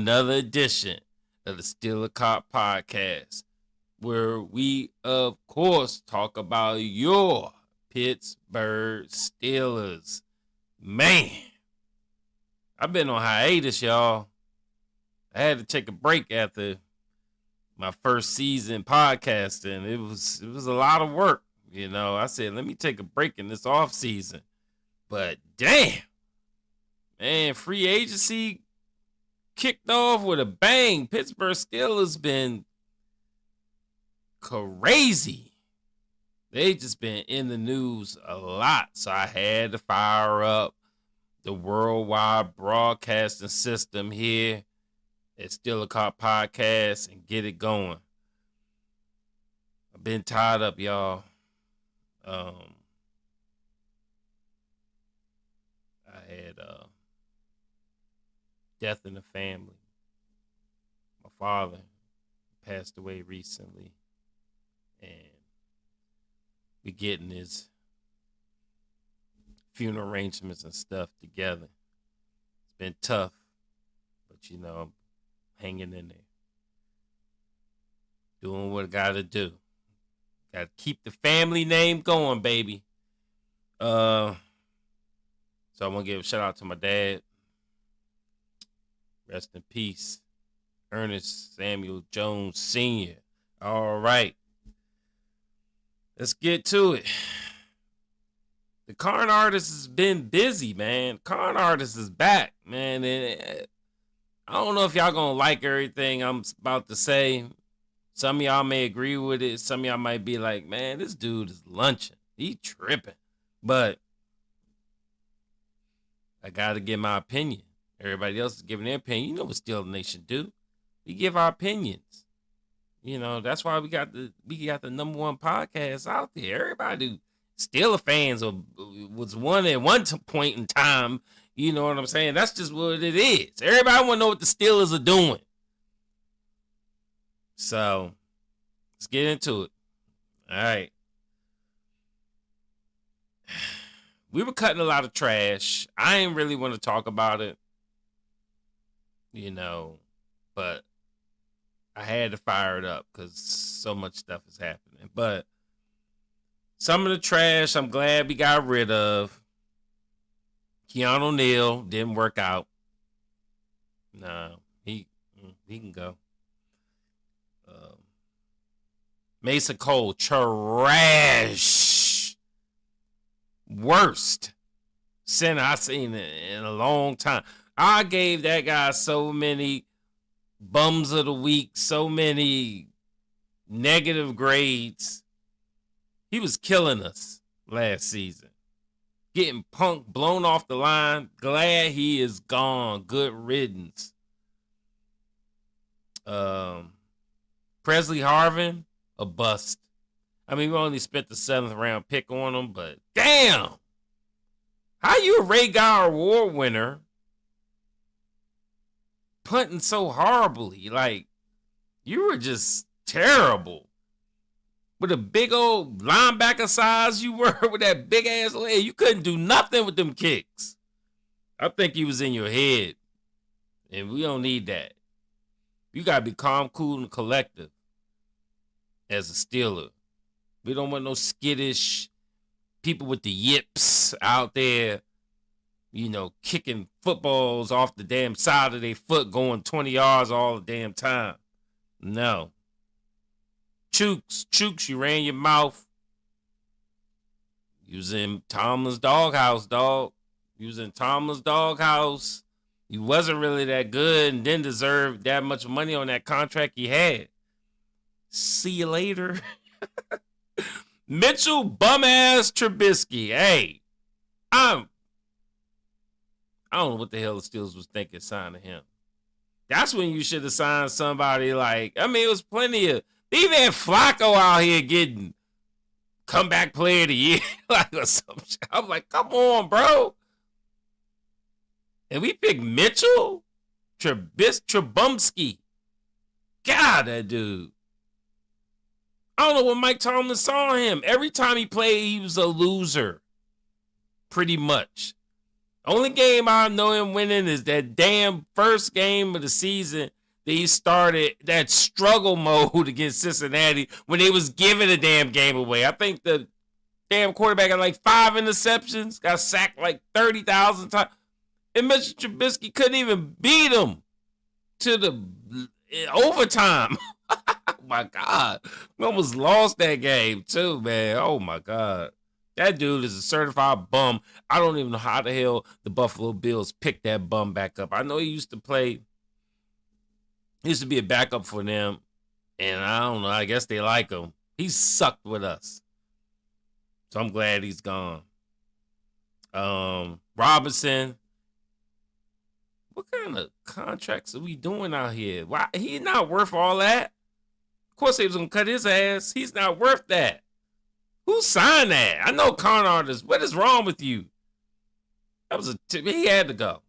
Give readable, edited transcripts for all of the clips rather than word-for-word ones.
another edition of the Steelers Cop Podcast, where we, of course, talk about your Pittsburgh Steelers. Man, I've been on hiatus, y'all. I had to take a break after my first season podcasting. It was a lot of work, you know. I said, let me take a break in this off season. But damn, man, free agency kicked off with a bang. Pittsburgh Steelers been crazy. They just been in the news a lot. So I had to fire up the worldwide broadcasting system here at Steelers Cop Podcast and get it going. I've been tied up, y'all. I had death in the family. My father passed away recently, and we getting his funeral arrangements and stuff together. It's been tough, but you know, I'm hanging in there, doing what I gotta do. Gotta keep the family name going, baby. So I want to give a shout out to my dad. Rest in peace, Ernest Samuel Jones Sr. All right. Let's get to it. The Con Artist has been busy, man. Con Artist is back, man. And I don't know if y'all going to like everything I'm about to say. Some of y'all may agree with it. Some of y'all might be like, man, this dude is lunching. He tripping. But I got to give my opinion. Everybody else is giving their opinion. You know what Steel Nation do. We give our opinions. You know, that's why we got the number one podcast out there. Everybody, Steelers fans was one at one point in time. You know what I'm saying? That's just what it is. Everybody want to know what the Steelers are doing. So, let's get into it. All right. We were cutting a lot of trash. I ain't really want to talk about it, you know, but I had to fire it up because so much stuff is happening. But some of the trash I'm glad we got rid of. Keanu Neal didn't work out. No, he can go. Mason Cole, trash. Worst center I've seen in a long time. I gave that guy so many bums of the week, so many negative grades. He was killing us last season. Getting punked, blown off the line. Glad he is gone. Good riddance. Presley Harvin, a bust. I mean, we only spent the 7th round pick on him, but damn! How you a Ray Guy Award winner punting so horribly? Like, you were just terrible. With a big old linebacker size you were with that big ass leg, you couldn't do nothing with them kicks. I think he was in your head, and we don't need that. You gotta be calm, cool, and collective as a Steeler. We don't want no skittish people with the yips out there, you know, kicking footballs off the damn side of their foot, going 20 yards all the damn time. No. Chooks, you ran your mouth. You was in Tomlin's doghouse, dog. You was in Tomlin's doghouse. You wasn't really that good and didn't deserve that much money on that contract you had. See you later. Mitchell bum-ass Trubisky. Hey, I don't know what the hell the Steelers was thinking signing him. That's when you should have signed somebody like, I mean, it was plenty of, they even had Flacco out here getting comeback player of the year. Like, or some shit. I'm like, come on, bro. And we picked Mitchell Trubisky. God, that dude. I don't know what Mike Tomlin saw in him. Every time he played, he was a loser. Pretty much. Only game I know him winning is that damn first game of the season that he started that struggle mode against Cincinnati when they was giving the damn game away. I think the damn quarterback had like 5 interceptions, got sacked like 30,000 times. And Mr. Trubisky couldn't even beat him to the overtime. Oh my God. We almost lost that game too, man. Oh my God. That dude is a certified bum. I don't even know how the hell the Buffalo Bills picked that bum back up. I know he used to be a backup for them. And I don't know. I guess they like him. He sucked with us. So I'm glad he's gone. Robinson. What kind of contracts are we doing out here? Why he's not worth all that? Of course they was gonna cut his ass. He's not worth that. Who signed that? I know con artists. What is wrong with you? That was he had to go.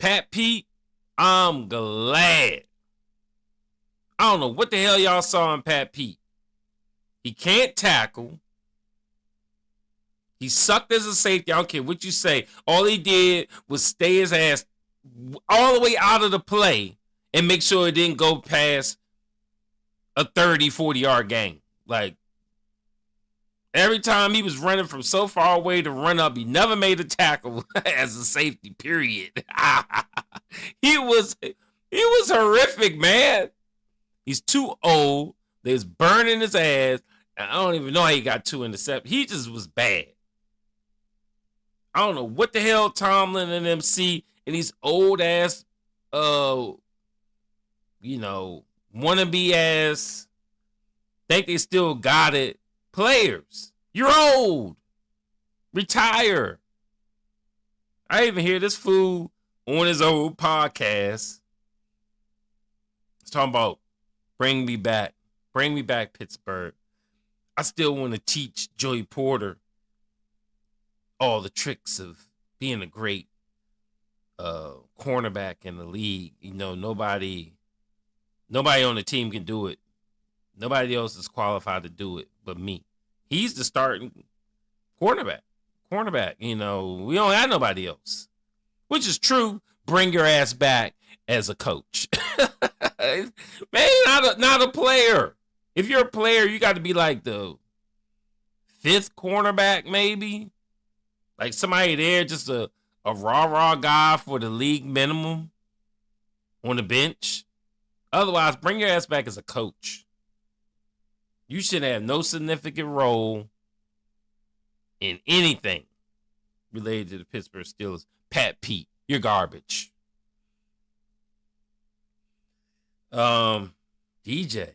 Pat Pete, I'm glad. I don't know what the hell y'all saw in Pat Pete. He can't tackle. He sucked as a safety. I don't care what you say. All he did was stay his ass all the way out of the play and make sure it didn't go past a 30, 40-yard gain. Like, every time he was running from so far away to run up, he never made a tackle as a safety, period. He was horrific, man. He's too old. They was burning his ass. I don't even know how he got 2 interceptions. He just was bad. I don't know what the hell Tomlin and them see in these old ass, wannabe ass, think they still got it. Players, you're old. Retire. I even hear this fool on his old podcast. He's talking about bring me back, Pittsburgh. I still want to teach Joey Porter all the tricks of being a great cornerback in the league. Nobody on the team can do it. Nobody else is qualified to do it but me. He's the starting cornerback. We don't have nobody else. Which is true. Bring your ass back as a coach. Man, not a player. If you're a player, you got to be like the 5th cornerback, maybe. Like somebody there, just a raw guy for the league minimum on the bench. Otherwise, bring your ass back as a coach. You should have no significant role in anything related to the Pittsburgh Steelers. Pat Pete, you're garbage. DJ.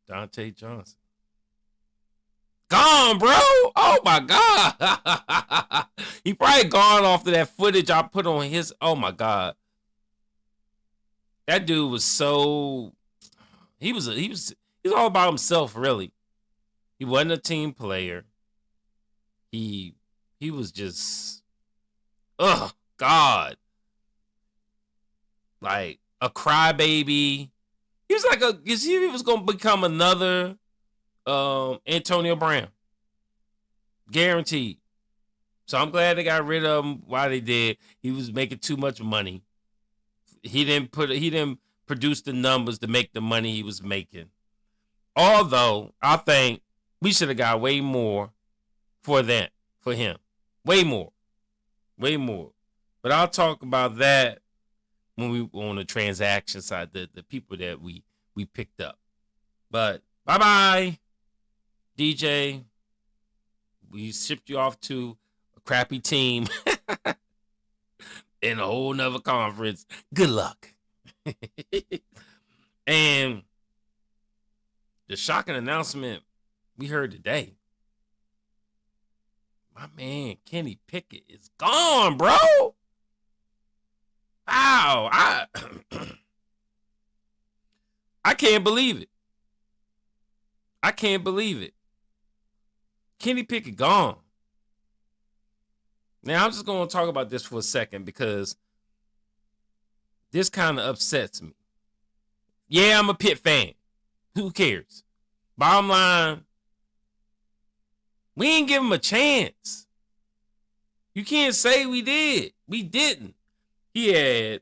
Dante Johnson. Gone, bro. Oh my God. He probably gone off of that footage I put on his. Oh my God. That dude was so. He was all about himself, really. He wasn't a team player. He was just. God. Like a crybaby. He was gonna become another Antonio Brown. Guaranteed. So I'm glad they got rid of him while they did. He was making too much money. He didn't produce the numbers to make the money he was making. Although I think we should have got way more for him. Way more. But I'll talk about that when we on the transaction side, the people that we picked up. But bye-bye, DJ. We shipped you off to a crappy team in a whole nother conference. Good luck. And the shocking announcement we heard today. My man, Kenny Pickett is gone, bro. Wow. I can't believe it. Kenny Pickett gone. Now, I'm just going to talk about this for a second because this kind of upsets me. Yeah, I'm a Pitt fan. Who cares? Bottom line, We ain't give him a chance. You can't say we did. We didn't. He had a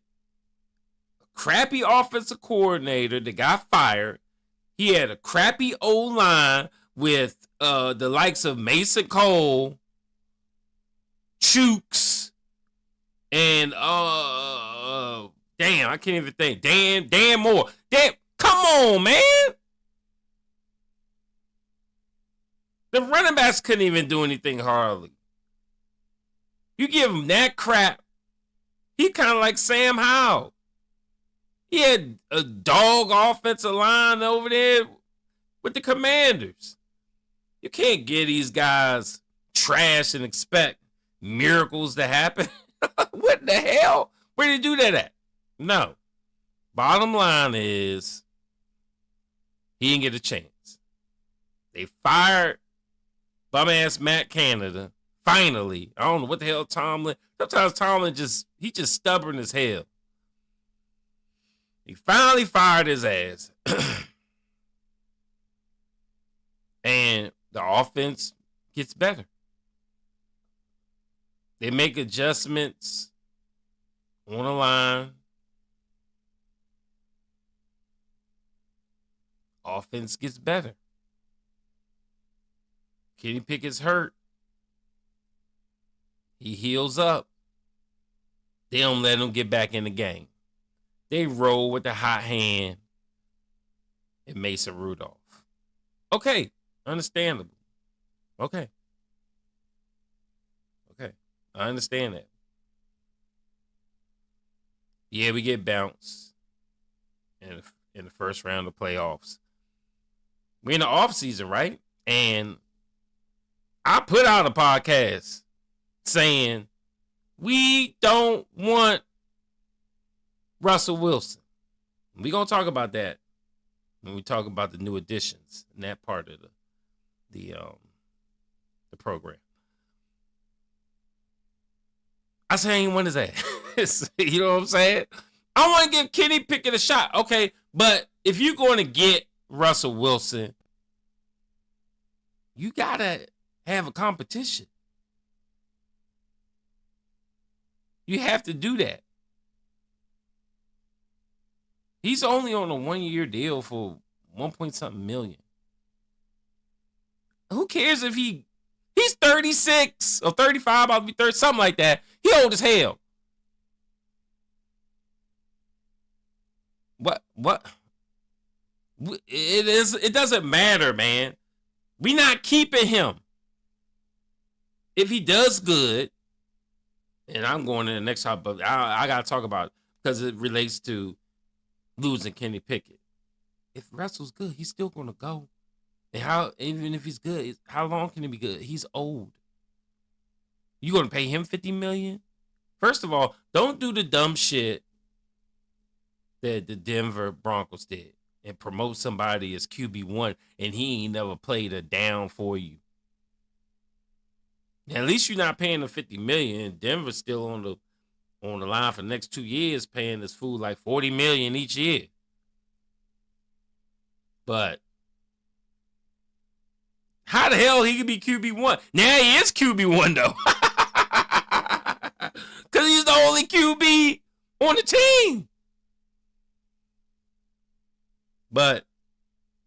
crappy offensive coordinator that got fired. He had a crappy O-line with the likes of Mason Cole, Chooks, and damn, I can't even think. Dan Moore. Damn, come on, man. The running backs couldn't even do anything hardly. You give him that crap, he kind of like Sam Howell. He had a dog offensive line over there with the Commanders. You can't get these guys trash and expect miracles to happen. What the hell? Where did you do that at? No. Bottom line is, he didn't get a chance. They fired bum-ass Matt Canada. Finally. I don't know what the hell Tomlin. Sometimes Tomlin just stubborn as hell. He finally fired his ass. And the offense gets better. They make adjustments on the line. Offense gets better. Kenny Pickett's hurt. He heals up. They don't let him get back in the game. They roll with the hot hand and Mason Rudolph. Okay, understandable. Okay, I understand that. Yeah, we get bounced in the first round of playoffs. We're in the offseason, right? And I put out a podcast saying we don't want Russell Wilson. We're going to talk about that when we talk about the new additions in that part of the program. I say I ain't want his ass. You know what I'm saying? I want to give Kenny Pickett a shot. Okay, but if you're going to get Russell Wilson, you got to have a competition. You have to do that. He's only on a 1-year deal for 1-point-something million. Who cares if he's 36 or 35, about to be 30, something like that. He old as hell. What? It doesn't matter, man. We not keeping him. If he does good, and I'm going to the next topic, but I got to talk about it because it relates to losing Kenny Pickett. If Russell's good, he's still going to go. And even if he's good, how long can he be good? He's old. You going to pay him $50 million? First of all, don't do the dumb shit that the Denver Broncos did and promote somebody as QB1 and he ain't never played a down for you. Now, at least you're not paying him $50 million. Denver's still on the line for the next 2 years, paying this fool like $40 million each year. But how the hell he could be QB1? Now he is QB1 though, because he's the only QB on the team. But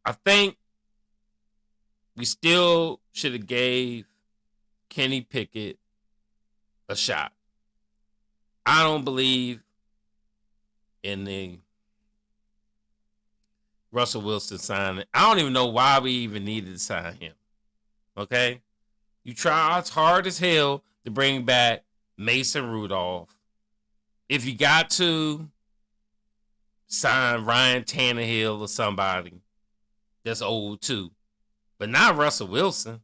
I think we still should have gave Kenny Pickett a shot. I don't believe in the Russell Wilson signing. I don't even know why we even needed to sign him. Okay? You try as hard as hell to bring back Mason Rudolph. If you got to sign Ryan Tannehill or somebody that's old too, but not Russell Wilson.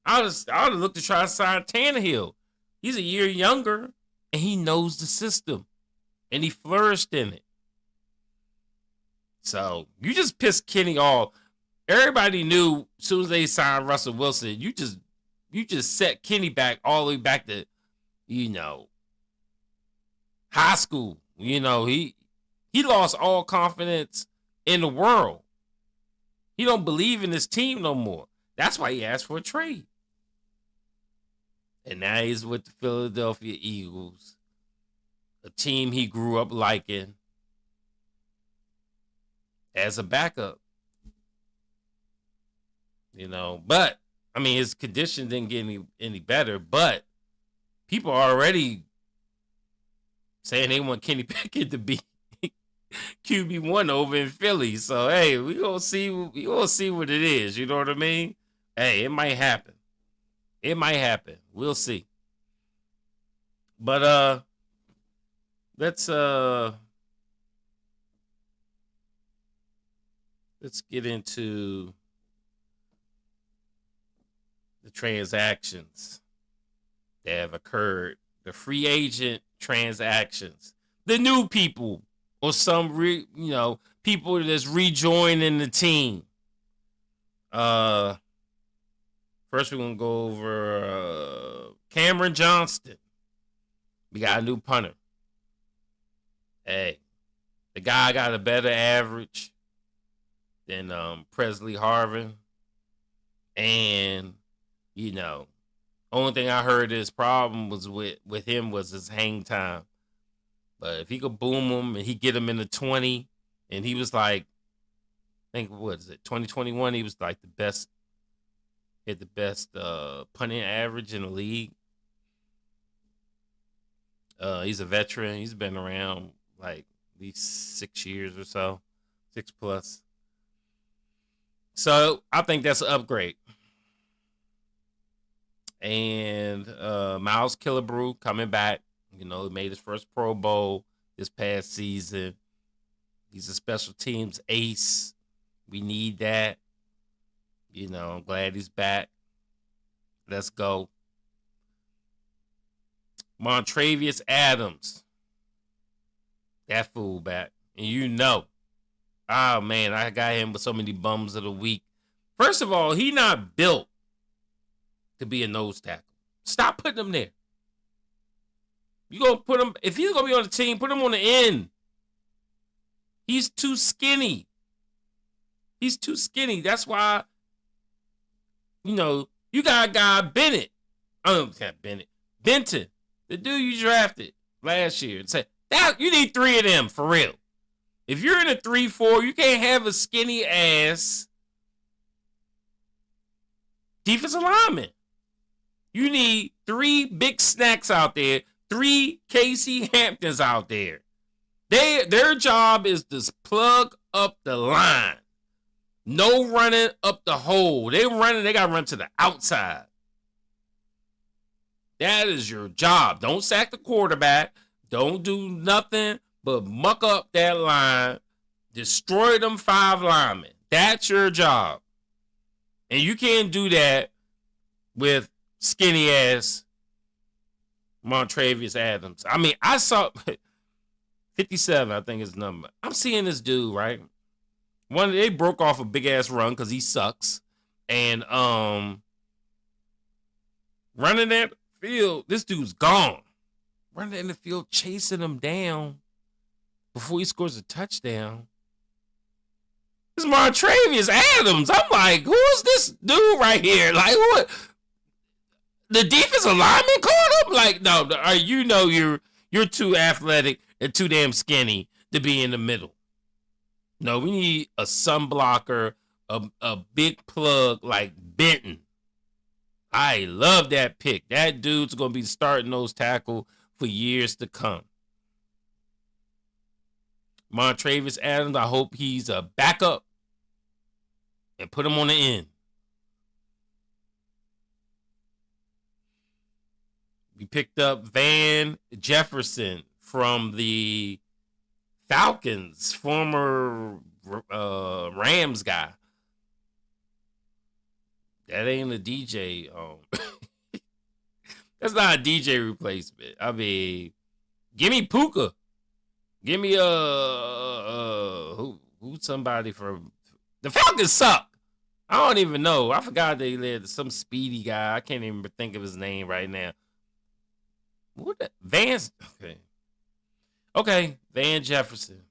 I would have looked to try to sign Tannehill. He's a year younger and he knows the system and he flourished in it. So you just pissed Kenny off. Everybody knew as soon as they signed Russell Wilson, you just set Kenny back all the way back to, high school. He lost all confidence in the world. He don't believe in his team no more. That's why he asked for a trade. And now he's with the Philadelphia Eagles, a team he grew up liking, as a backup. But I mean, his condition didn't get any better. But people are already saying they want Kenny Pickett to be QB1 over in Philly. So hey, we gonna see what it is. You know what I mean? Hey, it might happen. We'll see. But let's get into the transactions that have occurred, the free agent transactions, the new people, or some people that's rejoining the team. First we're gonna go over Cameron Johnston. We got a new punter. Hey, the guy got a better average than Presley Harvin, and only thing I heard his problem was with him was his hang time. But if he could boom him and he get him in the 20, and he was like, I think, what is it, 2021, he was like the best, had the best punting average in the league. He's a veteran. He's been around like at least 6 years or so, 6+. So I think that's an upgrade. And Miles Killebrew coming back. He made his first Pro Bowl this past season. He's a special teams ace. We need that. I'm glad he's back. Let's go. Montravius Adams. That fool back. And oh man, I got him with so many bums of the week. First of all, he not built to be a nose tackle. Stop putting him there. You gonna put him, if he's gonna be on the team, put him on the end. He's too skinny. That's why, you got a guy Bennett. Benton, the dude you drafted last year, and said that you need 3 of them for real. If you're in a 3-4, you can't have a skinny ass defensive lineman. You need 3 big snacks out there, 3 Casey Hamptons out there. Their job is to plug up the line. No running up the hole. They got to run to the outside. That is your job. Don't sack the quarterback. Don't do nothing but muck up that line. Destroy them 5 linemen. That's your job. And you can't do that with skinny ass Montravius Adams. I mean, I saw 57, I think his number. I'm seeing this dude, right? They broke off a big ass run because he sucks. And running that field, this dude's gone. Running in the field, chasing him down before he scores a touchdown. This is Montravius Adams. I'm like, who's this dude right here? Like, what? The defensive lineman called him? Like, no, you're too athletic and too damn skinny to be in the middle. No, we need a sun blocker, a big plug like Benton. I love that pick. That dude's going to be starting nose tackle for years to come. Montravius Adams, I hope he's a backup and put him on the end. We picked up Van Jefferson from the Falcons, former Rams guy. That ain't a DJ. That's not a DJ replacement. I mean, give me Puka. Give me who's somebody from the Falcons suck. I don't even know. I forgot they led some speedy guy. I can't even think of his name right now. What the Vance? Okay, Van Jefferson.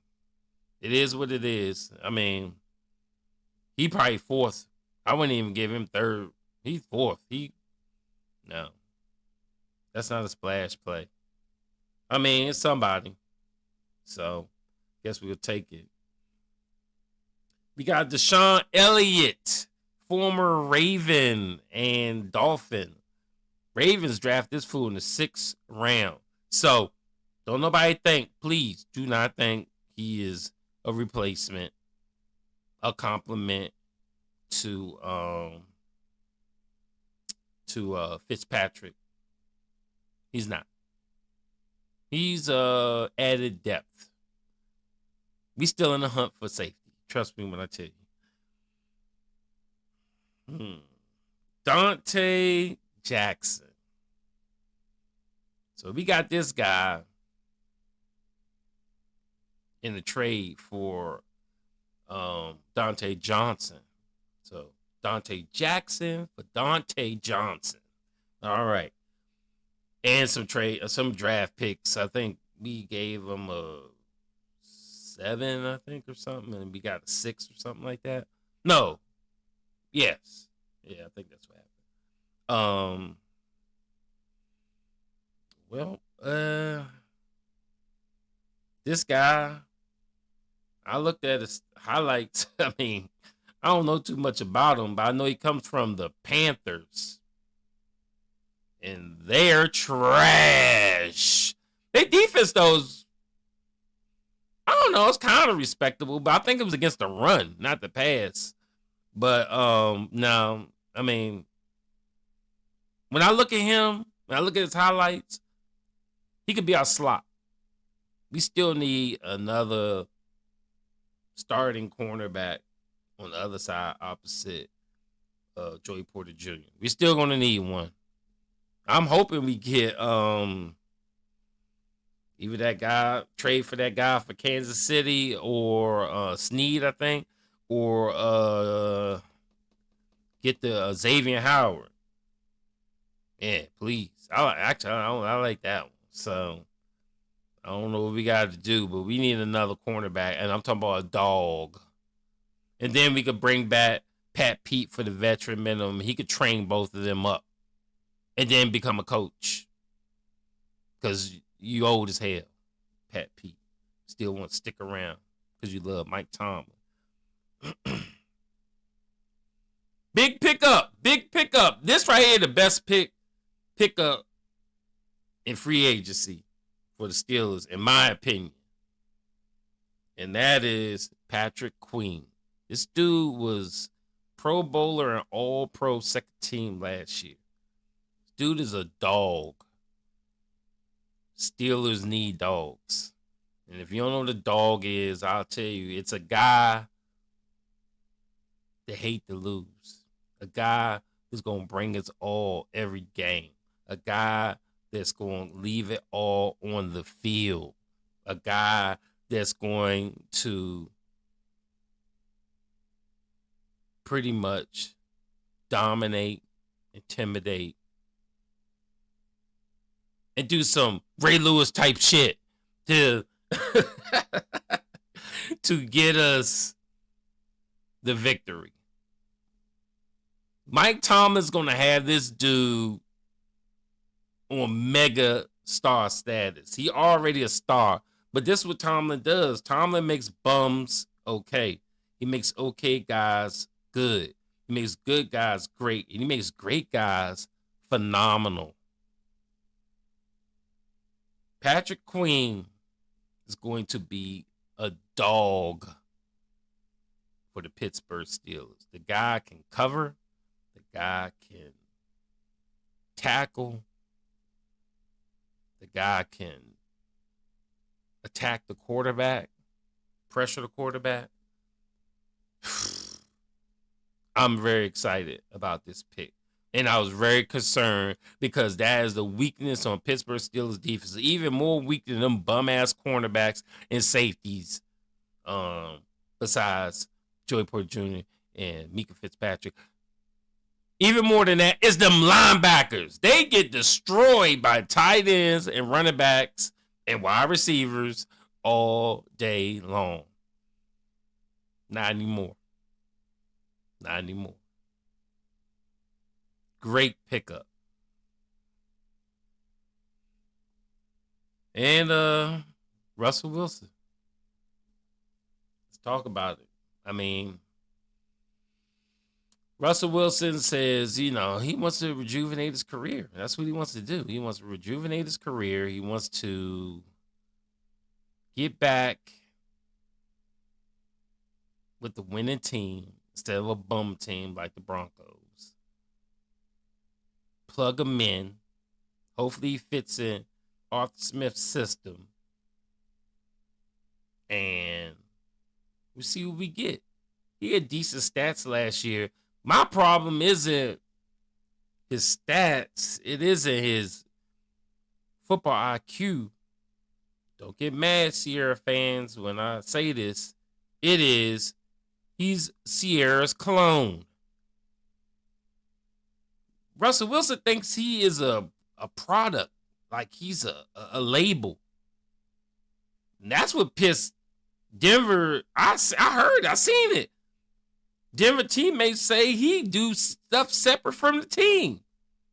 It is what it is. I mean, he probably fourth I wouldn't even give him third. He's fourth. No, that's not a splash play. I mean, it's somebody. So, guess we'll take it. We got Deshaun Elliott, former Raven and Dolphin. Ravens draft this fool in the 6th round. So, don't nobody think, please do not think he is a replacement, a compliment to Fitzpatrick. He's not. He's added depth. We still in the hunt for safety. Trust me when I tell you. Dante Jackson. So we got this guy in the trade for Dante Johnson. So Dante Jackson for Dante Johnson. All right. And some draft picks. I think we gave him a 7, I think, or something, and we got a 6 or something like that. No. Yes. Yeah, I think that's what happened. This guy, I looked at his highlights. I mean, I don't know too much about him, but I know he comes from the Panthers. And they're trash. Their defense, though, I don't know, it's kind of respectable, but I think it was against the run, not the pass. But no, I mean, when I look at him, when I look at his highlights, he could be our slot. We still need another starting cornerback on the other side opposite Joey Porter Jr. We're still going to need one. I'm hoping we get either that guy, trade for that guy for Kansas City, or Snead, I think, or get the Xavier Howard. Yeah, please. I like that one. So I don't know what we got to do, but we need another cornerback, and I'm talking about a dog. And then we could bring back Pat Pete for the veteran minimum. He could train both of them up and then become a coach. Because you old as hell, Pat Pete. Still want to stick around because you love Mike Tomlin. Big pickup. This right here, the best pickup in free agency for the Steelers, in my opinion. And that is Patrick Queen. This dude was Pro Bowler and All-Pro second team last year. This dude is a dog. Steelers need dogs. And if you don't know what a dog is, I'll tell you, it's a guy that hate to lose. A guy who's going to bring his all every game. A guy that's going to leave it all on the field. A guy that's going to pretty much dominate, intimidate, and do some Ray Lewis type shit to to get us the victory. Mike Tomlin's going to have this dude on mega star status. He already a star, but this is what Tomlin does. Tomlin makes bums okay. He makes okay guys good. He makes good guys great, and he makes great guys phenomenal. Patrick Queen is going to be a dog for the Pittsburgh Steelers. The guy can cover. The guy can tackle. The guy can attack the quarterback, pressure the quarterback. I'm very excited about this pick. And I was very concerned because that is the weakness on Pittsburgh Steelers defense. Even more weak than them bum-ass cornerbacks and safeties. Besides Joey Porter Jr. and Mika Fitzpatrick. Even more than that is them linebackers. They get destroyed by tight ends and running backs and wide receivers all day long. Not anymore. Not anymore. great pickup. And Russell Wilson. Let's talk about it. I mean, Russell Wilson says, he wants to rejuvenate his career. That's what he wants to do. He wants to rejuvenate his career. He wants to get back with the winning team instead of a bum team like the Broncos. Plug him in. Hopefully he fits in Arthur Smith's system. And we see what we get. He had decent stats last year. My problem isn't his stats. It isn't his football IQ. Don't get mad, Sierra fans, when I say this. It is, he's Sierra's clone. Russell Wilson thinks he is a product, like he's a label. And that's what pissed Denver. I seen it. Denver teammates say he do stuff separate from the team.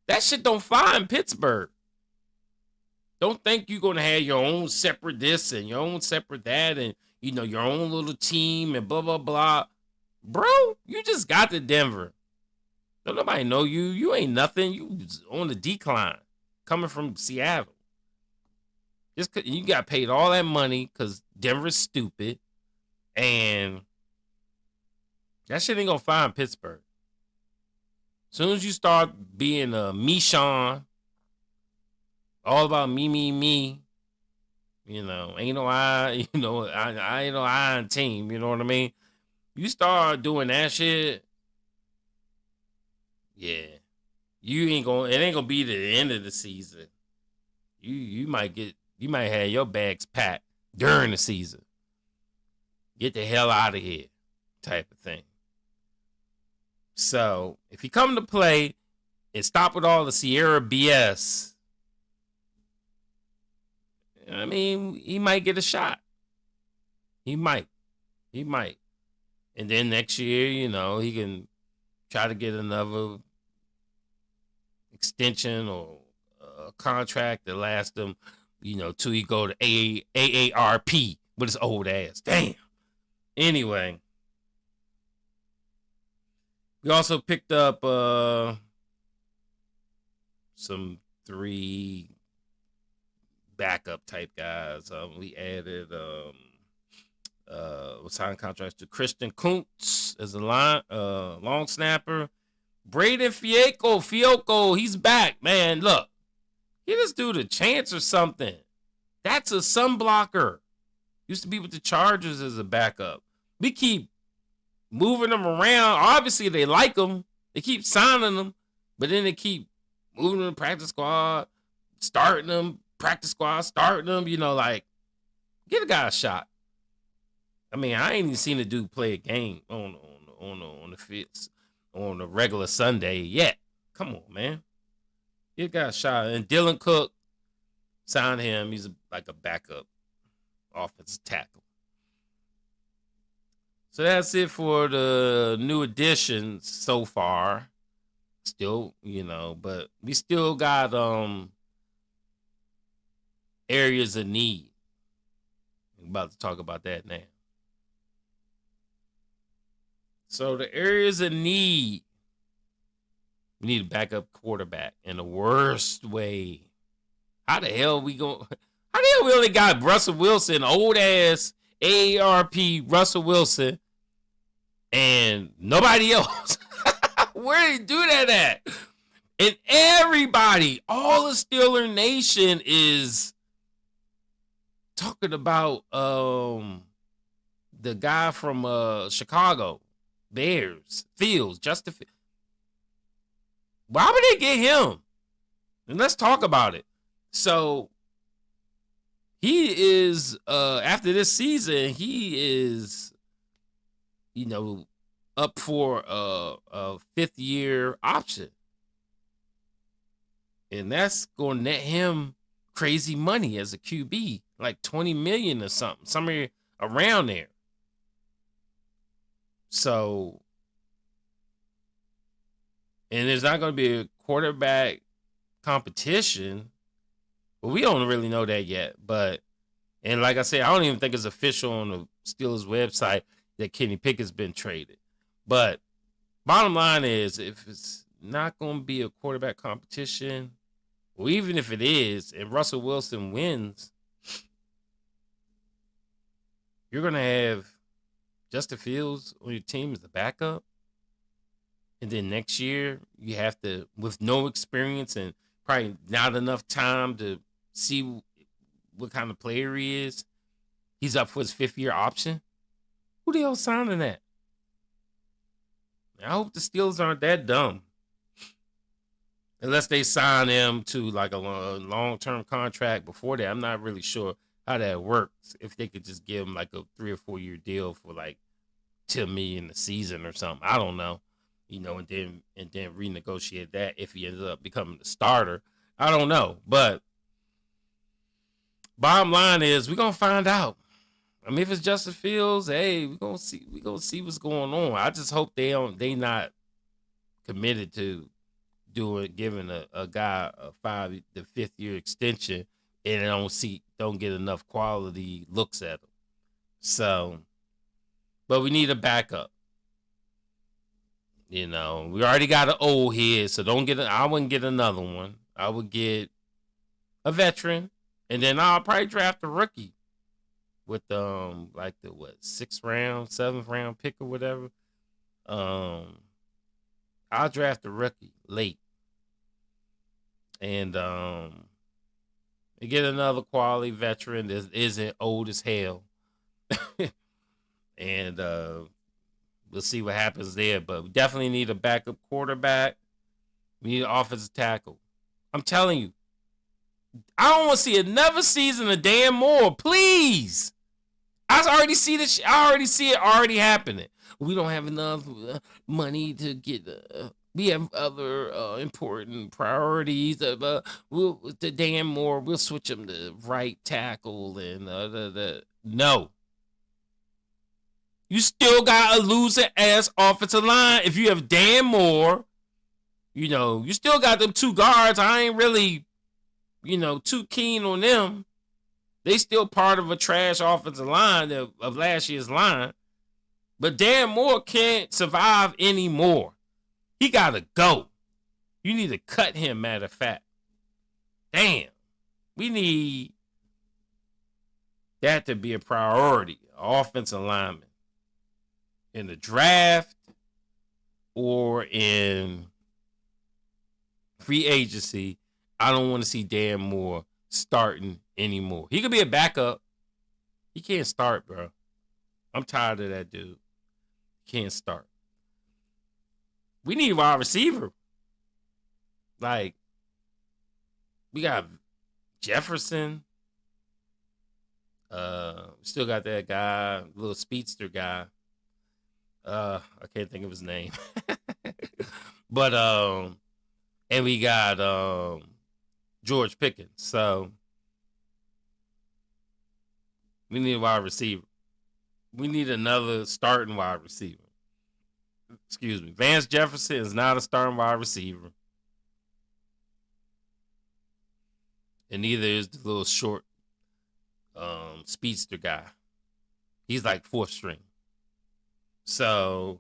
That shit don't fly in Pittsburgh. Don't think you're going to have your own separate this and your own separate that and, your own little team and blah, blah, blah. Bro, you just got to Denver. Don't nobody know you. You ain't nothing. You on the decline coming from Seattle. Just you got paid all that money because Denver's stupid. And that shit ain't going to fly in Pittsburgh. As soon as you start being a Michon, all about me, ain't no I, I ain't no I on team, you know what I mean? You start doing that shit, yeah, it ain't gonna be the end of the season. You might have your bags packed during the season. Get the hell out of here, type of thing. So if you come to play and stop with all the Sierra BS, I mean, he might get a shot. He might. And then next year, he can try to get another extension or a contract that lasts him, till he go to AARP with his old ass. Damn. Anyway. We also picked up some 3 backup type guys. We added signed contracts to Christian Kuntz as a long snapper. Braden Fiocco, he's back, man. Look, give this dude a chance or something. That's a sunblocker. Used to be with the Chargers as a backup. We keep moving them around. Obviously, they like them. They keep signing them, but then they keep moving them to practice squad, starting them, practice squad, starting them. Get a guy a shot. I mean, I ain't even seen a dude play a game on the field on a regular Sunday yet. Come on, man. Get a guy a shot. And Dylan Cook, signed him. He's like a backup offensive tackle. So that's it for the new additions so far. Still, but we still got areas of need. I'm about to talk about that now. So the areas of need, we need a backup quarterback in the worst way. How the hell we only got Russell Wilson, old ass AARP Russell Wilson, and nobody else? Where did he do that at? And everybody, all the Steeler Nation is talking about the guy from Chicago Bears, Fields, Justin Fields. Why would they get him? And let's talk about it. So he is after this season, he is up for a 5th-year option. And that's going to net him crazy money as a QB, like $20 million or something, somewhere around there. So And there's not going to be a quarterback competition. But we don't really know that yet. And like I said, I don't even think it's official on the Steelers website that Kenny Pickett's been traded. But bottom line is, if it's not going to be a quarterback competition, or even if it is, and Russell Wilson wins, you're going to have Justin Fields on your team as a backup. And then next year, you have to, with no experience and probably not enough time to see what kind of player he is, he's up for his 5th-year option. Who the hell signing that? I hope the Steelers aren't that dumb. Unless they sign him to like a long-term contract before that. I'm not really sure how that works. If they could just give him like a 3 or 4 year deal for like $10 million a season or something. I don't know. And then renegotiate that if he ends up becoming the starter. I don't know. But bottom line is, we're gonna find out. I mean, if it's Justin Fields, hey, we're gonna see what's going on. I just hope they not committed to giving a guy a 5th-year extension and don't get enough quality looks at him. So, but we need a backup. We already got an old head, so I wouldn't get another one. I would get a veteran, and then I'll probably draft a rookie with like the 6th round, 7th round pick or whatever. I'll draft a rookie late, and get another quality veteran that isn't old as hell, and we'll see what happens there. But we definitely need a backup quarterback. We need an offensive tackle. I'm telling you, I don't want to see another season of Dan Moore, please. I already see this. I already see it already happening. We don't have enough money to get. We have other important priorities. The Dan Moore, we'll switch him to right tackle and no. You still got a loser ass offensive line. If you have Dan Moore, you still got them 2 guards. I ain't really, too keen on them. They still part of a trash offensive line of last year's line. But Dan Moore can't survive anymore. He got to go. You need to cut him, matter of fact. Damn. We need that to be a priority. Offensive lineman. In the draft or in free agency, I don't want to see Dan Moore starting anymore. He could be a backup. He can't start, bro. I'm tired of that dude. He can't start. We need a wide receiver. Like, we got Jefferson. Still got that guy, little speedster guy. I can't think of his name. But and we got George Pickens. So we need a wide receiver. We need another starting wide receiver. Excuse me. Vance Jefferson is not a starting wide receiver. And neither is the little short speedster guy. He's like 4th string. So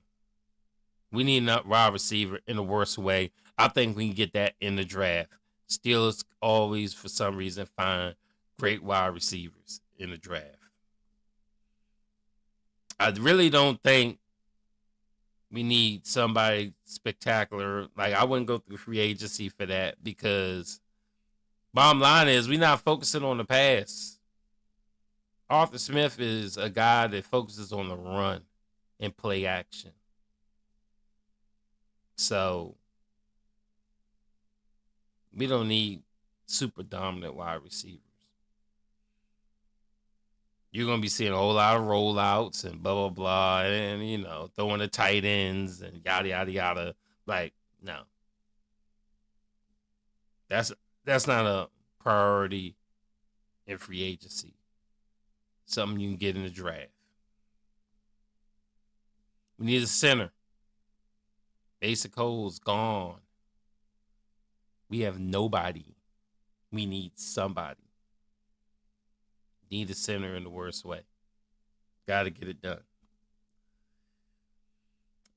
we need a wide receiver in the worst way. I think we can get that in the draft. Steelers always, for some reason, find great wide receivers in the draft. I really don't think we need somebody spectacular. Like, I wouldn't go through free agency for that, because bottom line is, we're not focusing on the pass. Arthur Smith is a guy that focuses on the run and play action. So we don't need super dominant wide receivers. You're going to be seeing a whole lot of rollouts and blah, blah, blah, and, throwing the tight ends and yada, yada, yada. Like, no. That's not a priority in free agency. Something you can get in the draft. We need a center. Basic hole's gone. We have nobody. We need somebody. Need a center in the worst way. Got to get it done.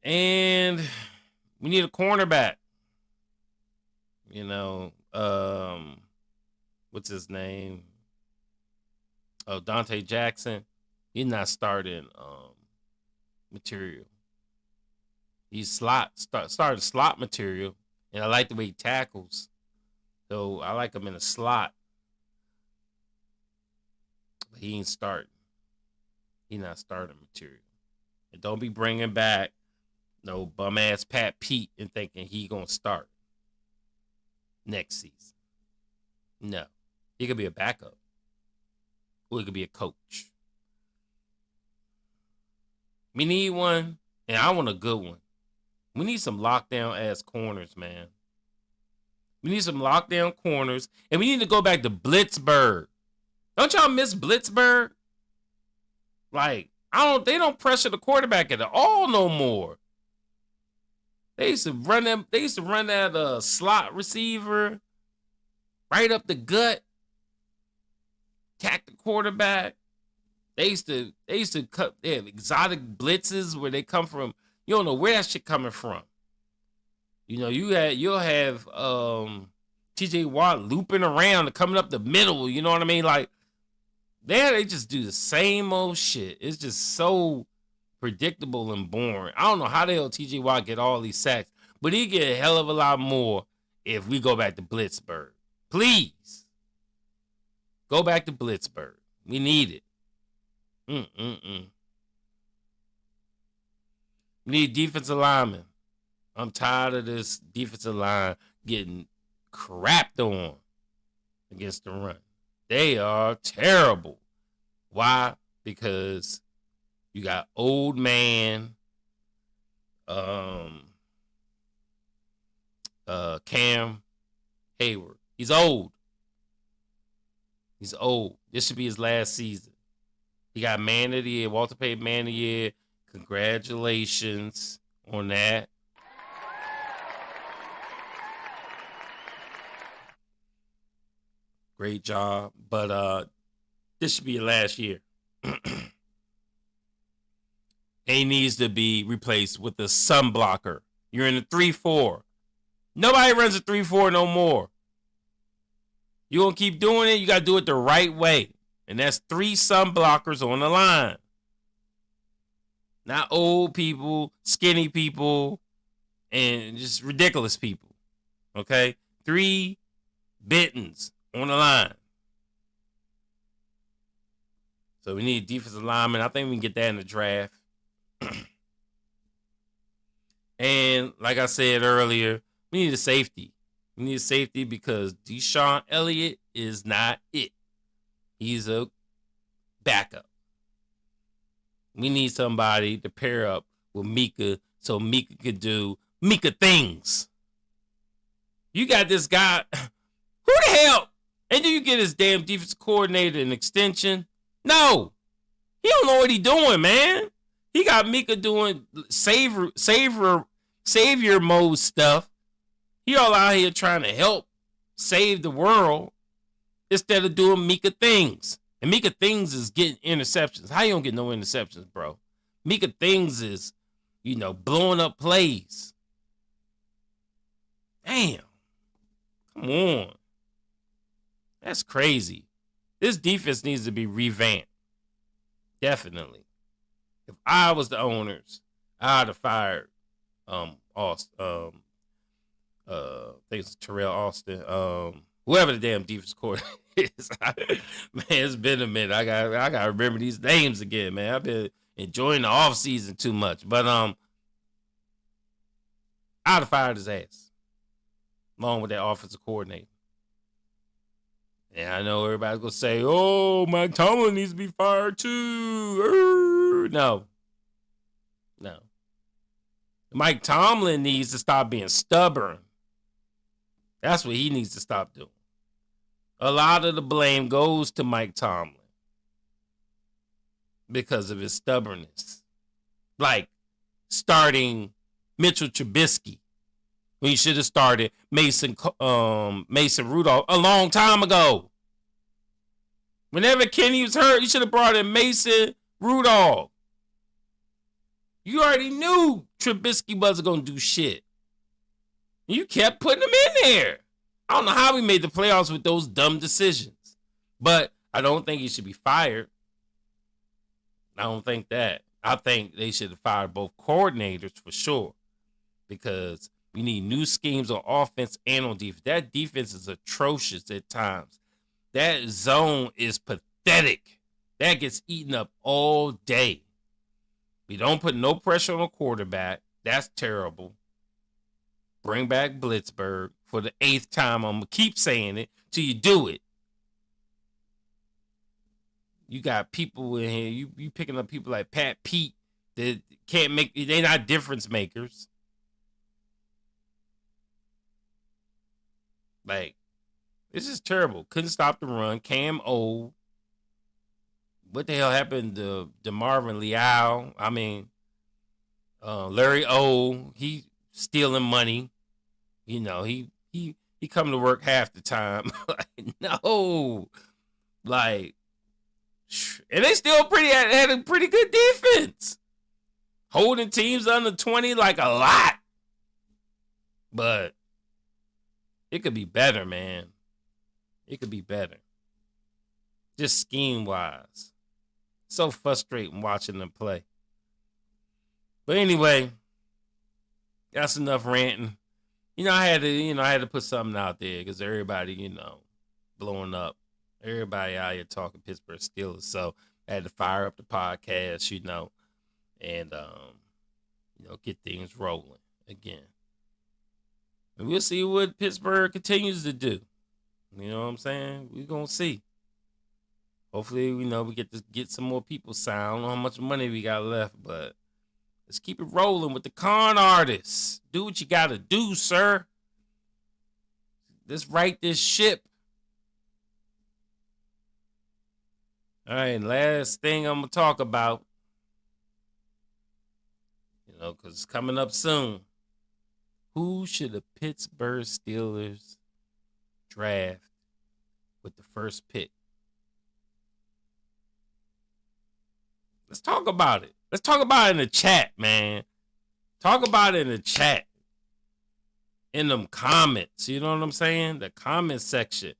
And we need a cornerback. What's his name? Oh, Dante Jackson. He's not starting material. He's started slot material, and I like the way he tackles. So I like him in a slot. But he ain't starting. He not starting material. And don't be bringing back no bum ass Pat Pete and thinking he gonna start next season. No, he could be a backup, or he could be a coach. We need one, and I want a good one. We need some lockdown ass corners, man. We need some lockdown corners, and we need to go back to Blitzburgh. Don't y'all miss Blitzburgh? Like, they don't pressure the quarterback at all no more. They used to run them. They used to run that slot receiver right up the gut, attack the quarterback. They used to cut. They have exotic blitzes where they come from. You don't know where that shit coming from. You'll have TJ Watt looping around and coming up the middle. You know what I mean? Like, they just do the same old shit. It's just so predictable and boring. I don't know how the hell TJ Watt get all these sacks, but he get a hell of a lot more if we go back to Blitzburgh. Please. Go back to Blitzburgh. We need it. We need defensive linemen. I'm tired of this defensive line getting crapped on against the run. They are terrible. Why? Because you got old man Cam Hayward. He's old. This should be his last season. He got Man of the Year, Walter Payton Man of the Year. Congratulations on that. Great job. But this should be your last year. He needs to be replaced with a sun blocker. You're in a 3-4. Nobody runs a 3-4 no more. You're going to keep doing it, you got to do it the right way. And that's 3 sun blockers on the line. Not old people, skinny people, and just ridiculous people. Okay? 3 Bittens on the line. So we need defensive linemen. I think we can get that in the draft. And like I said earlier, we need a safety. We need a safety because Deshaun Elliott is not it. He's a backup. We need somebody to pair up with Mika so Mika could do Mika things. You got this guy. Who the hell? And do you get his damn defensive coordinator an extension? No. He don't know what he doing, man. He got Mika doing savior mode stuff. He all out here trying to help save the world instead of doing Mika things. And Mika things is getting interceptions. How you don't get no interceptions, bro? Mika things is, blowing up plays. Damn. Come on. That's crazy. This defense needs to be revamped. Definitely. If I was the owners, I'd have fired Austin. I think it's Terrell Austin. Whoever the damn defense coordinator is. Man, it's been a minute. I gotta remember these names again, man. I've been enjoying the offseason too much. But I'd have fired his ass. Along with that offensive coordinator. And I know everybody's gonna say, "Oh, Mike Tomlin needs to be fired too." No. Mike Tomlin needs to stop being stubborn. That's what he needs to stop doing. A lot of the blame goes to Mike Tomlin because of his stubbornness. Like starting Mitchell Trubisky when you should have started Mason Rudolph a long time ago. Whenever Kenny was hurt, you should have brought in Mason Rudolph. You already knew Trubisky wasn't going to do shit. You kept putting him in there. I don't know how we made the playoffs with those dumb decisions. But I don't think he should be fired. I don't think that. I think they should have fired both coordinators for sure. Because we need new schemes on offense and on defense. That defense is atrocious at times. That zone is pathetic. That gets eaten up all day. We don't put no pressure on a quarterback. That's terrible. Bring back Blitzburg for the 8th time. I'm going to keep saying it till you do it. You got people in here. You picking up people like Pat Pete that can't make, they're not difference makers. Like, this is terrible. Couldn't stop the run. Cam old. What the hell happened to DeMarvin Leal? I mean, Larry O. He stealing money. You know, he come to work half the time. Like, no, like, and they still had a pretty good defense, holding teams under 20 like a lot. But it could be better, man. It could be better. Just scheme-wise. So frustrating watching them play. But anyway, that's enough ranting. I had to put something out there because everybody, blowing up. Everybody out here talking Pittsburgh Steelers. So I had to fire up the podcast, and get things rolling again. And we'll see what Pittsburgh continues to do. You know what I'm saying? We're going to see. Hopefully, we get some more people signed. I don't know how much money we got left, but let's keep it rolling with the con artists. Do what you got to do, sir. Let's right this ship. All right, last thing I'm going to talk about, because it's coming up soon. Who should the Pittsburgh Steelers draft with the first pick? Let's talk about it. Let's talk about it in the chat, man. Talk about it in the chat. In them comments. You know what I'm saying? The comment section.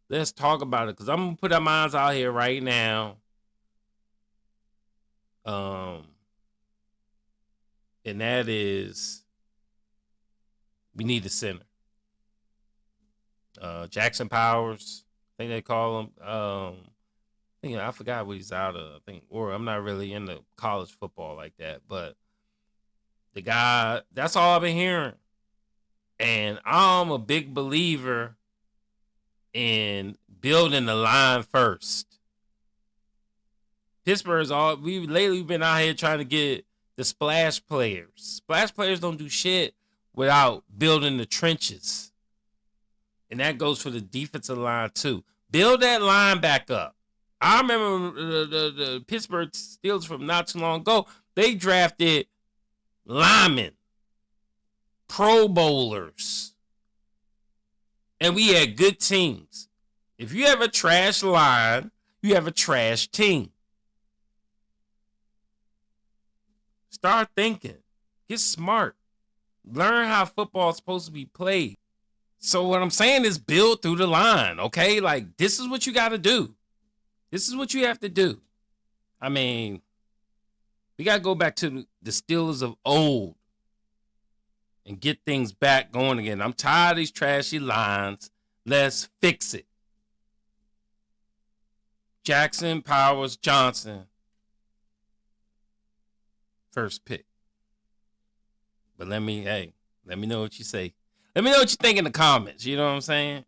Let's talk about it. Because I'm going to put mine out here right now. And that is, we need a center. Jackson Powers. I think they call him. I forgot what he's out of. Or I'm not really into college football like that. But the guy, that's all I've been hearing. And I'm a big believer in building the line first. Pittsburgh's we've been out here trying to get the splash players. Splash players don't do shit without building the trenches. And that goes for the defensive line too. Build that line back up. I remember the Pittsburgh Steelers from not too long ago. They drafted linemen, Pro Bowlers, and we had good teams. If you have a trash line, you have a trash team. Start thinking. Get smart. Learn how football is supposed to be played. So what I'm saying is build through the line, okay? Like, this is what you got to do. This is what you have to do. I mean, we got to go back to the Steelers of old and get things back going again. I'm tired of these trashy lines. Let's fix it. Jackson, Powers, Johnson. First pick. But let me know what you say. Let me know what you think in the comments. You know what I'm saying?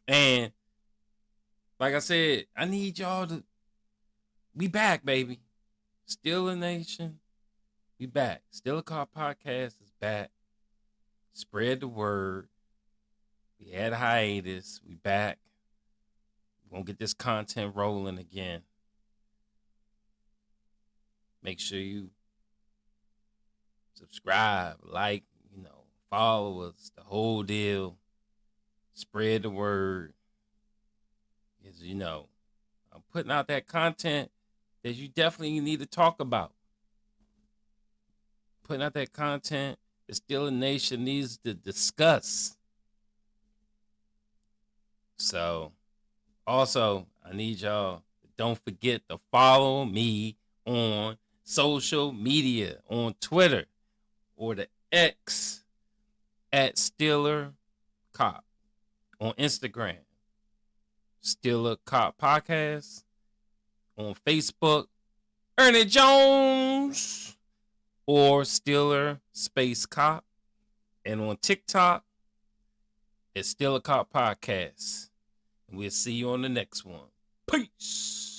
And like I said, I need y'all to be back, baby. Steeler Nation, we back. Steeler Car Podcast is back. Spread the word. We had a hiatus. We back. We're going to get this content rolling again. Make sure you subscribe, like, follow us, the whole deal. Spread the word. Because, I'm putting out that content that you definitely need to talk about. Putting out that content that Steeler Nation needs to discuss. So, also, I need y'all, don't forget to follow me on social media, on Twitter or the X at Steeler Cop, on Instagram, Steeler Cop Podcast, on Facebook, Ernie Jones or Steeler Space Cop, and on TikTok, it's Steeler Cop Podcast. And we'll see you on the next one. Peace.